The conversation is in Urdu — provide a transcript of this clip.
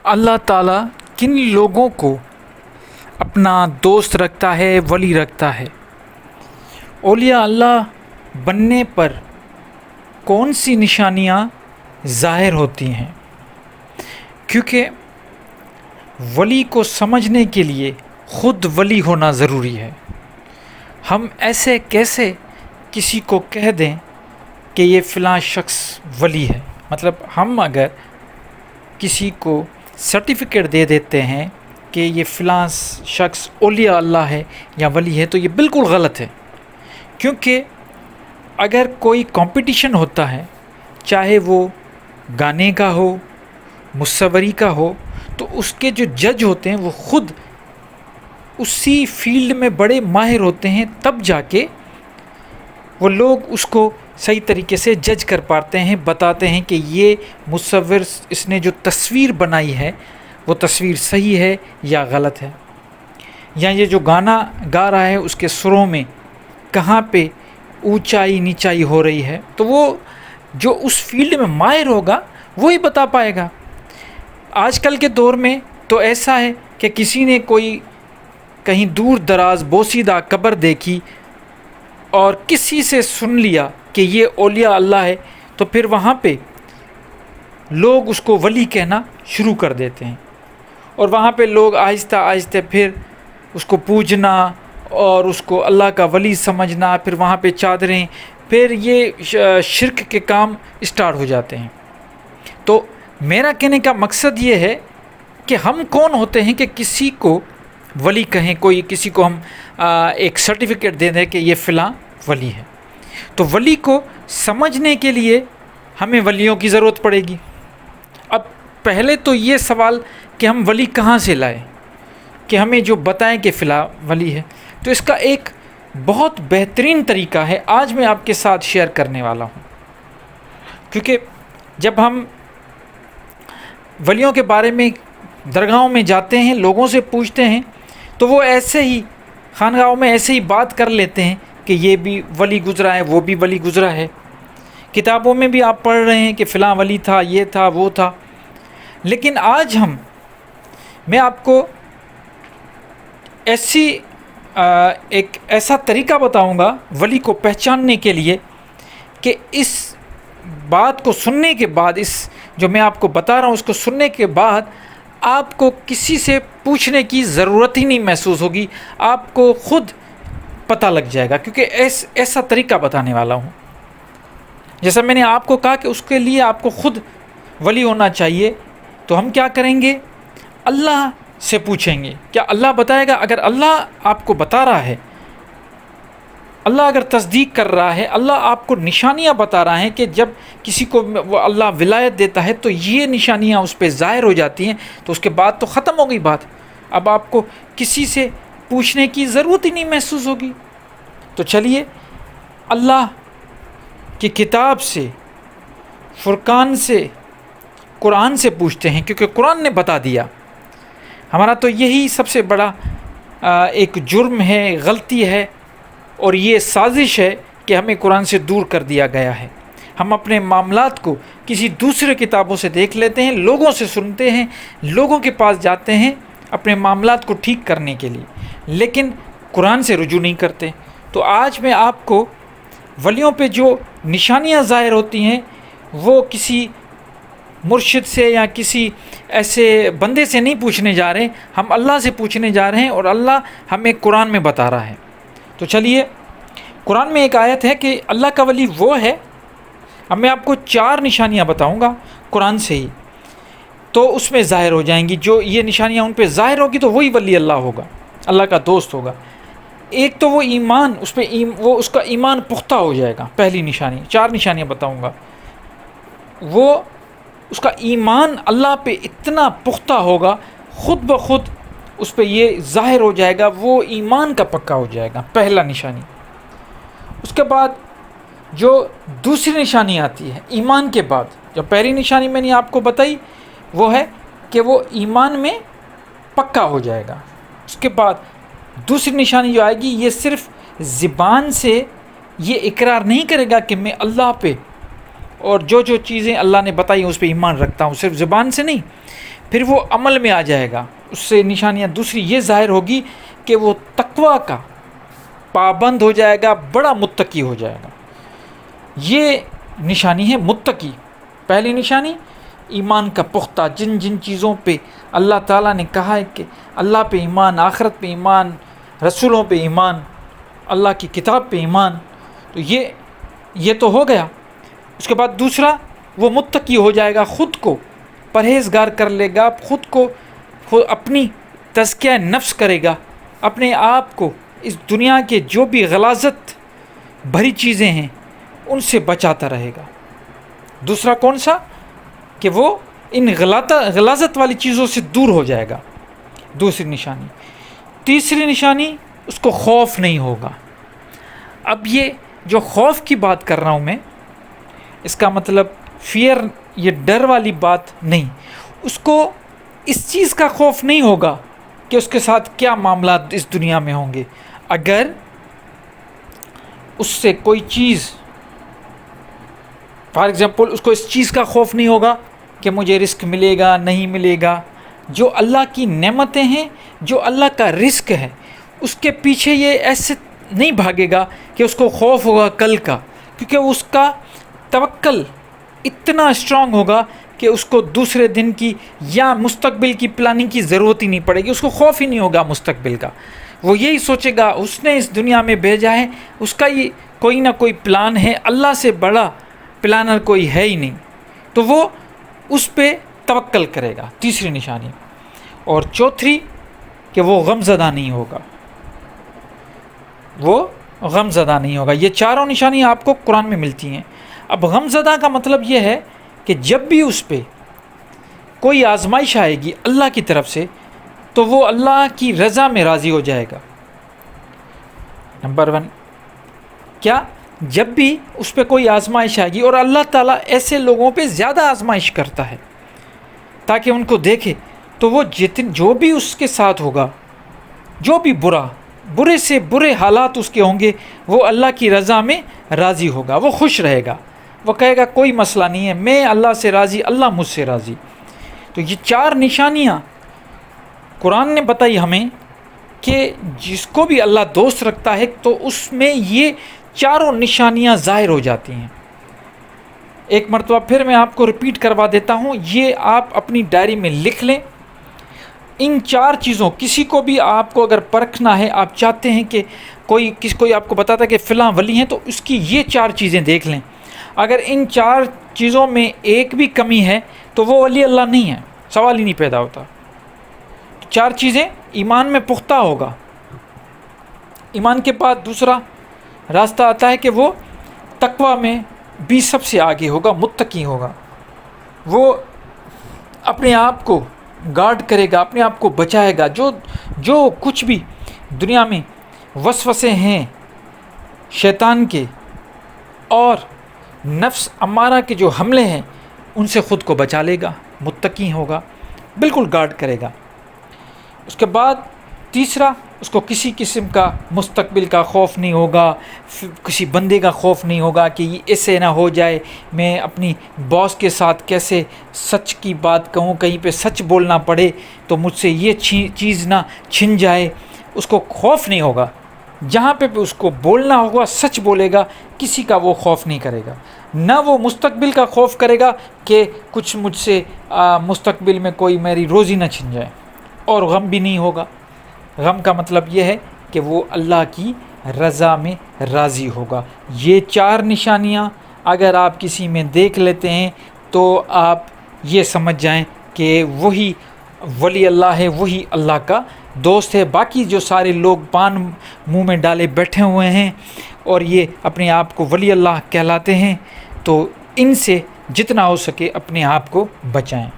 اللہ تعالیٰ کن لوگوں کو اپنا دوست رکھتا ہے، ولی رکھتا ہے؟ اولیاء اللہ بننے پر کون سی نشانیاں ظاہر ہوتی ہیں؟ کیونکہ ولی کو سمجھنے کے لیے خود ولی ہونا ضروری ہے۔ ہم ایسے کیسے کسی کو کہہ دیں کہ یہ فلاں شخص ولی ہے؟ مطلب ہم اگر کسی کو سرٹیفکیٹ دے دیتے ہیں کہ یہ فلاں شخص اولیاء اللہ ہے یا ولی ہے تو یہ بالکل غلط ہے۔ کیونکہ اگر کوئی کمپٹیشن ہوتا ہے، چاہے وہ گانے کا ہو، مصوری کا ہو، تو اس کے جو جج ہوتے ہیں وہ خود اسی فیلڈ میں بڑے ماہر ہوتے ہیں، تب جا کے وہ لوگ اس کو صحیح طریقے سے جج کر پاتے ہیں، بتاتے ہیں کہ یہ مصور اس نے جو تصویر بنائی ہے وہ تصویر صحیح ہے یا غلط ہے، یا یہ جو گانا گا رہا ہے اس کے سروں میں کہاں پہ اونچائی نیچائی ہو رہی ہے، تو وہ جو اس فیلڈ میں ماہر ہوگا وہی بتا پائے گا۔ آج کل کے دور میں تو ایسا ہے کہ کسی نے کوئی کہیں دور دراز بوسیدہ قبر دیکھی اور کسی سے سن لیا کہ یہ اولیاء اللہ ہے، تو پھر وہاں پہ لوگ اس کو ولی کہنا شروع کر دیتے ہیں، اور وہاں پہ لوگ آہستہ آہستہ پھر اس کو پوجنا اور اس کو اللہ کا ولی سمجھنا، پھر وہاں پہ چادریں، پھر یہ شرک کے کام اسٹارٹ ہو جاتے ہیں۔ تو میرا کہنے کا مقصد یہ ہے کہ ہم کون ہوتے ہیں کہ کسی کو ولی کہیں، کوئی کسی کو ہم ایک سرٹیفکیٹ دے دیں کہ یہ فلاں ولی ہے۔ تو ولی کو سمجھنے کے لیے ہمیں ولیوں کی ضرورت پڑے گی۔ اب پہلے تو یہ سوال کہ ہم ولی کہاں سے لائیں کہ ہمیں جو بتائیں کہ فلاں ولی ہے، تو اس کا ایک بہت بہترین طریقہ ہے، آج میں آپ کے ساتھ شیئر کرنے والا ہوں۔ کیونکہ جب ہم ولیوں کے بارے میں درگاہوں میں جاتے ہیں، لوگوں سے پوچھتے ہیں، تو وہ ایسے ہی خانقاہوں میں ایسے ہی بات کر لیتے ہیں کہ یہ بھی ولی گزرا ہے، وہ بھی ولی گزرا ہے، کتابوں میں بھی آپ پڑھ رہے ہیں کہ فلاں ولی تھا، یہ تھا، وہ تھا۔ لیکن آج میں آپ کو ایک ایسا طریقہ بتاؤں گا ولی کو پہچاننے کے لیے کہ اس بات کو سننے کے بعد، اس جو میں آپ کو بتا رہا ہوں اس کو سننے کے بعد آپ کو کسی سے پوچھنے کی ضرورت ہی نہیں محسوس ہوگی، آپ کو خود پتہ لگ جائے گا، کیونکہ ایسا طریقہ بتانے والا ہوں۔ جیسا میں نے آپ کو کہا کہ اس کے لیے آپ کو خود ولی ہونا چاہیے، تو ہم کیا کریں گے؟ اللہ سے پوچھیں گے، کیا اللہ بتائے گا؟ اگر اللہ آپ کو بتا رہا ہے، اللہ اگر تصدیق کر رہا ہے، اللہ آپ کو نشانیاں بتا رہا ہے کہ جب کسی کو وہ اللہ ولایت دیتا ہے تو یہ نشانیاں اس پہ ظاہر ہو جاتی ہیں، تو اس کے بعد تو ختم ہو گئی بات، اب آپ کو کسی سے پوچھنے کی ضرورت ہی نہیں محسوس ہوگی۔ تو چلیے اللہ کی کتاب سے، فرقان سے، قرآن سے پوچھتے ہیں، کیونکہ قرآن نے بتا دیا۔ ہمارا تو یہی سب سے بڑا ایک جرم ہے، غلطی ہے، اور یہ سازش ہے کہ ہمیں قرآن سے دور کر دیا گیا ہے۔ ہم اپنے معاملات کو کسی دوسرے کتابوں سے دیکھ لیتے ہیں، لوگوں سے سنتے ہیں، لوگوں کے پاس جاتے ہیں اپنے معاملات کو ٹھیک کرنے کے لیے، لیکن قرآن سے رجوع نہیں کرتے۔ تو آج میں آپ کو ولیوں پہ جو نشانیاں ظاہر ہوتی ہیں وہ کسی مرشد سے یا کسی ایسے بندے سے نہیں پوچھنے جا رہے، ہم اللہ سے پوچھنے جا رہے ہیں، اور اللہ ہمیں قرآن میں بتا رہا ہے۔ تو چلیے، قرآن میں ایک آیت ہے کہ اللہ کا ولی وہ ہے۔ اب میں آپ کو 4 نشانیاں بتاؤں گا قرآن سے ہی، تو اس میں ظاہر ہو جائیں گی۔ جو یہ نشانیاں ان پہ ظاہر ہوگی تو وہی ولی اللہ ہوگا، اللہ کا دوست ہوگا۔ ایک تو وہ ایمان، وہ اس کا ایمان پختہ ہو جائے گا، پہلی نشانی۔ 4 نشانیاں بتاؤں گا، وہ اس کا ایمان اللہ پہ اتنا پختہ ہوگا، خود بخود اس پہ یہ ظاہر ہو جائے گا، وہ ایمان کا پکا ہو جائے گا، پہلا نشانی۔ اس کے بعد جو دوسری نشانی آتی ہے ایمان کے بعد، جو پہلی نشانی میں نے آپ کو بتائی وہ ہے کہ وہ ایمان میں پکا ہو جائے گا۔ اس کے بعد دوسری نشانی جو آئے گی، یہ صرف زبان سے یہ اقرار نہیں کرے گا کہ میں اللہ پہ اور جو چیزیں اللہ نے بتائی اس پہ ایمان رکھتا ہوں، صرف زبان سے نہیں، پھر وہ عمل میں آ جائے گا. اس سے نشانیاں دوسری یہ ظاہر ہوگی کہ وہ تقویٰ کا پابند ہو جائے گا, بڑا متقی ہو جائے گا. یہ نشانی ہے متقی. پہلی نشانی ایمان کا پختہ, جن جن چیزوں پہ اللہ تعالیٰ نے کہا ہے کہ اللہ پہ ایمان, آخرت پہ ایمان, رسولوں پہ ایمان, اللہ کی کتاب پہ ایمان, تو یہ تو ہو گیا. اس کے بعد دوسرا, وہ متقی ہو جائے گا, خود کو پرہیزگار کر لے گا, خود اپنی تزکیہ نفس کرے گا, اپنے آپ کو اس دنیا کے جو بھی غلاظت بھری چیزیں ہیں ان سے بچاتا رہے گا. دوسرا کون سا؟ کہ وہ ان غلاظت والی چیزوں سے دور ہو جائے گا, دوسری نشانی. تیسری نشانی, اس کو خوف نہیں ہوگا. اب یہ جو خوف کی بات کر رہا ہوں میں, اس کا مطلب فیئر, یہ ڈر والی بات نہیں. اس کو اس چیز کا خوف نہیں ہوگا کہ اس کے ساتھ کیا معاملات اس دنیا میں ہوں گے. اگر اس سے کوئی چیز, فار ایگزامپل, اس کو اس چیز کا خوف نہیں ہوگا کہ مجھے رزق ملے گا نہیں ملے گا. جو اللہ کی نعمتیں ہیں, جو اللہ کا رزق ہے, اس کے پیچھے یہ ایسے نہیں بھاگے گا کہ اس کو خوف ہوگا کل کا, کیونکہ اس کا توکل اتنا اسٹرانگ ہوگا کہ اس کو دوسرے دن کی یا مستقبل کی پلاننگ کی ضرورت ہی نہیں پڑے گی. اس کو خوف ہی نہیں ہوگا مستقبل کا. وہ یہی سوچے گا اس نے اس دنیا میں بھیجا ہے, اس کا یہ کوئی نہ کوئی پلان ہے, اللہ سے بڑا پلانر کوئی ہے ہی نہیں, تو وہ اس پہ توکل کرے گا. تیسری نشانی. اور چوتھی, کہ وہ غم زدہ نہیں ہوگا, وہ غم زدہ نہیں ہوگا. یہ چاروں نشانیاں آپ کو قرآن میں ملتی ہیں. اب غم زدہ کا مطلب یہ ہے کہ جب بھی اس پہ کوئی آزمائش آئے گی اللہ کی طرف سے, تو وہ اللہ کی رضا میں راضی ہو جائے گا. نمبر 1, کیا جب بھی اس پہ کوئی آزمائش آئے گی, اور اللہ تعالیٰ ایسے لوگوں پہ زیادہ آزمائش کرتا ہے تاکہ ان کو دیکھے, تو وہ جو بھی اس کے ساتھ ہوگا, جو بھی برے سے برے حالات اس کے ہوں گے, وہ اللہ کی رضا میں راضی ہوگا, وہ خوش رہے گا, وہ کہے گا کوئی مسئلہ نہیں ہے, میں اللہ سے راضی, اللہ مجھ سے راضی. تو یہ 4 نشانیاں قرآن نے بتائی ہمیں کہ جس کو بھی اللہ دوست رکھتا ہے تو اس میں یہ 4 نشانیاں ظاہر ہو جاتی ہیں. ایک مرتبہ پھر میں آپ کو ریپیٹ کروا دیتا ہوں, یہ آپ اپنی ڈائری میں لکھ لیں. ان 4 چیزوں, کسی کو بھی آپ کو اگر پرکھنا ہے, آپ چاہتے ہیں کہ کوئی آپ کو بتاتا ہے کہ فلاں ولی ہیں, تو اس کی یہ 4 چیزیں دیکھ لیں. اگر ان 4 چیزوں میں ایک بھی کمی ہے تو وہ ولی اللہ نہیں ہے, سوال ہی نہیں پیدا ہوتا. 4 چیزیں, ایمان میں پختہ ہوگا. ایمان کے بعد دوسرا راستہ آتا ہے کہ وہ تقویٰ میں بھی سب سے آگے ہوگا, متقی ہوگا. وہ اپنے آپ کو گارڈ کرے گا, اپنے آپ کو بچائے گا. جو کچھ بھی دنیا میں وسوسے ہیں شیطان کے اور نفس امارہ کے جو حملے ہیں, ان سے خود کو بچا لے گا, متقی ہوگا, بالکل گارڈ کرے گا. اس کے بعد تیسرا, اس کو کسی قسم کا مستقبل کا خوف نہیں ہوگا, کسی بندے کا خوف نہیں ہوگا کہ یہ ایسے نہ ہو جائے, میں اپنی باس کے ساتھ کیسے سچ کی بات کہوں, کہیں پہ سچ بولنا پڑے تو مجھ سے یہ چیز نہ چھن جائے. اس کو خوف نہیں ہوگا, جہاں پہ اس کو بولنا ہوگا سچ بولے گا, کسی کا وہ خوف نہیں کرے گا. نہ وہ مستقبل کا خوف کرے گا کہ کچھ مجھ سے مستقبل میں کوئی میری روزی نہ چھن جائے, اور غم بھی نہیں ہوگا. غم کا مطلب یہ ہے کہ وہ اللہ کی رضا میں راضی ہوگا. یہ 4 نشانیاں اگر آپ کسی میں دیکھ لیتے ہیں تو آپ یہ سمجھ جائیں کہ وہی ولی اللہ ہے, وہی اللہ کا دوست ہے. باقی جو سارے لوگ پان منہ میں ڈالے بیٹھے ہوئے ہیں اور یہ اپنے آپ کو ولی اللہ کہلاتے ہیں, تو ان سے جتنا ہو سکے اپنے آپ کو بچائیں.